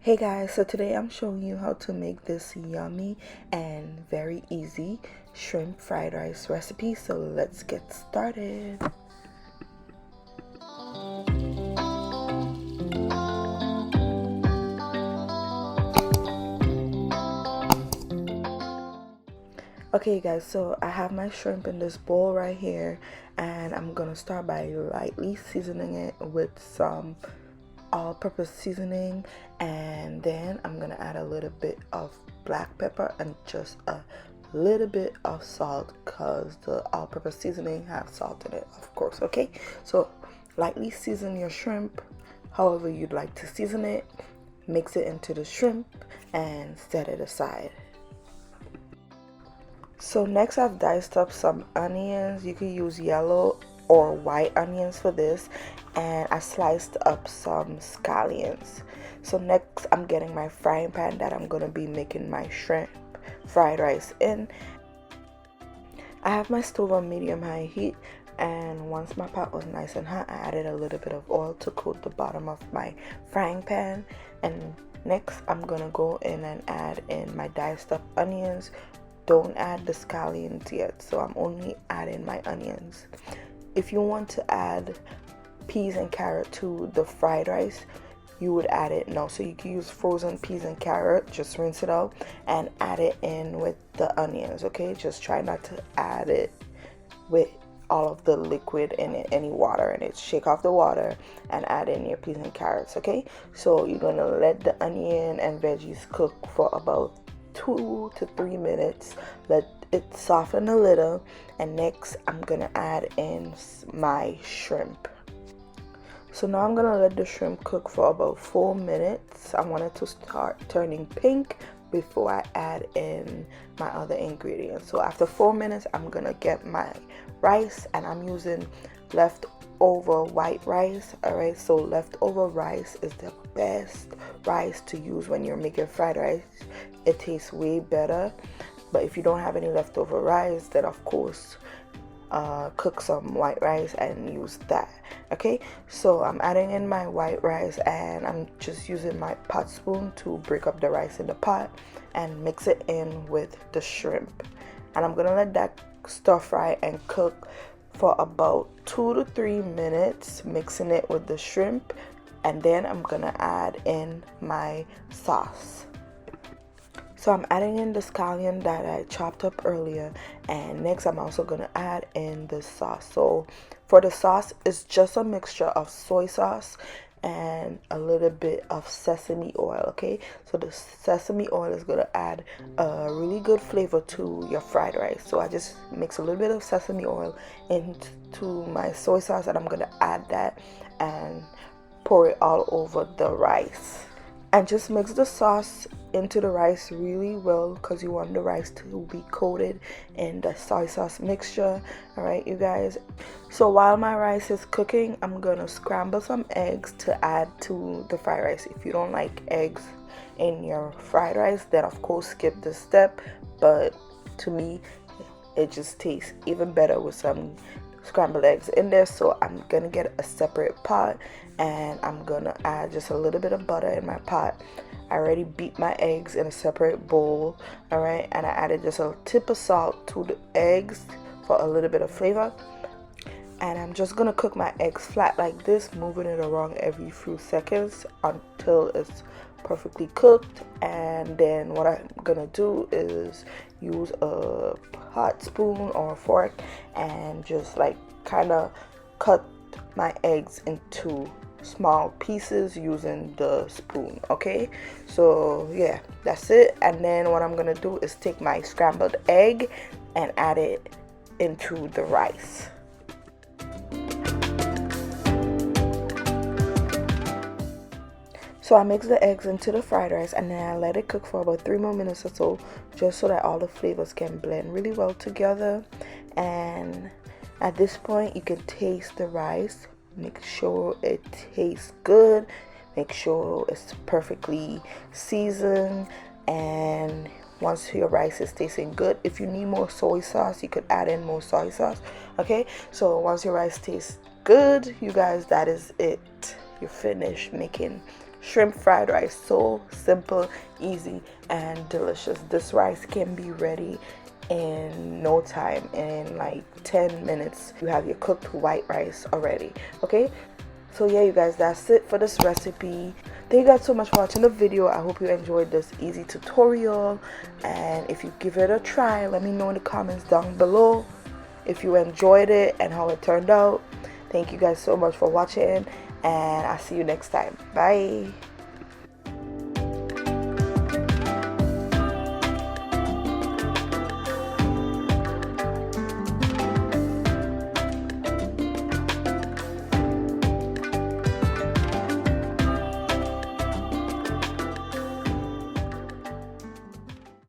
Hey guys, so today I'm showing you how to make this yummy and very easy shrimp fried rice recipe. So let's get started. Okay guys, so I have my shrimp in this bowl right here, and I'm gonna start by lightly seasoning it with some all-purpose seasoning, and then I'm gonna add a little bit of black pepper and just a little bit of salt, because the all-purpose seasoning has salt in it, of course. Okay, so lightly season your shrimp however you'd like to season it, mix it into the shrimp and set it aside. So next I've diced up some onions. You can use yellow or white onions for this, and I sliced up some scallions. So next I'm getting my frying pan that I'm gonna be making my shrimp fried rice in. I have my stove on medium-high heat, and once my pot was nice and hot, I added a little bit of oil to coat the bottom of my frying pan. And next I'm gonna go in and add in my diced up onions. Don't add the scallions yet, so I'm only adding my onions. If you want to add peas and carrot to the fried rice, you would add it now. So you can use frozen peas and carrot, just rinse it out and add it in with the onions. Okay, just try not to add it with all of the liquid in it, any water in it. Shake off the water and add in your peas and carrots. Okay, so you're gonna let the onion and veggies cook for about 2 to 3 minutes. Let it soften a little, and next I'm gonna add in my shrimp. So now I'm gonna let the shrimp cook for about 4 minutes. I want it to start turning pink before I add in my other ingredients. So after 4 minutes, I'm gonna get my rice, and I'm using leftover white rice. Alright, so leftover rice is the best rice to use when you're making fried rice. It tastes way better. But if you don't have any leftover rice, then of course cook some white rice and use that. Okay, so I'm adding in my white rice, and I'm just using my pot spoon to break up the rice in the pot and mix it in with the shrimp. And I'm gonna let that stir fry and cook for about 2 to 3 minutes, mixing it with the shrimp. And then I'm gonna add in my sauce. So I'm adding in the scallion that I chopped up earlier, and next I'm also gonna add in the sauce. So for the sauce, it's just a mixture of soy sauce and a little bit of sesame oil. Okay, so the sesame oil is gonna add a really good flavor to your fried rice. So I just mix a little bit of sesame oil into my soy sauce, and I'm gonna add that and pour it all over the rice. And just mix the sauce into the rice really well, because you want the rice to be coated in the soy sauce mixture. Alright, you guys, so while my rice is cooking, I'm gonna scramble some eggs to add to the fried rice. If you don't like eggs in your fried rice, then of course skip this step, but to me it just tastes even better with some scrambled eggs in there. So I'm gonna get a separate pot, and I'm gonna add just a little bit of butter in my pot. I already beat my eggs in a separate bowl. Alright, and I added just a tip of salt to the eggs for a little bit of flavor. And I'm just gonna cook my eggs flat like this, moving it around every few seconds until it's perfectly cooked. And then what I'm gonna do is use a hot spoon or a fork and just like kind of cut my eggs into small pieces using the spoon. Okay, so yeah, that's it. And then what I'm gonna do is take my scrambled egg and add it into the rice. So I mix the eggs into the fried rice, and then I let it cook for about 3 more minutes or so, just so that all the flavors can blend really well together. And at this point, you can taste the rice. Make sure it tastes good. Make sure it's perfectly seasoned. And once your rice is tasting good, if you need more soy sauce, you could add in more soy sauce. Okay, so once your rice tastes good, you guys, that is it. You're finished making shrimp fried rice. So simple, easy, and delicious. This rice can be ready in no time. In like 10 minutes you have your cooked white rice already. Okay, so yeah, you guys, that's it for this recipe. Thank you guys so much for watching the video. I hope you enjoyed this easy tutorial, and if you give it a try, let me know in the comments down below if you enjoyed it and how it turned out. Thank you guys so much for watching, and I'll see you next time. Bye.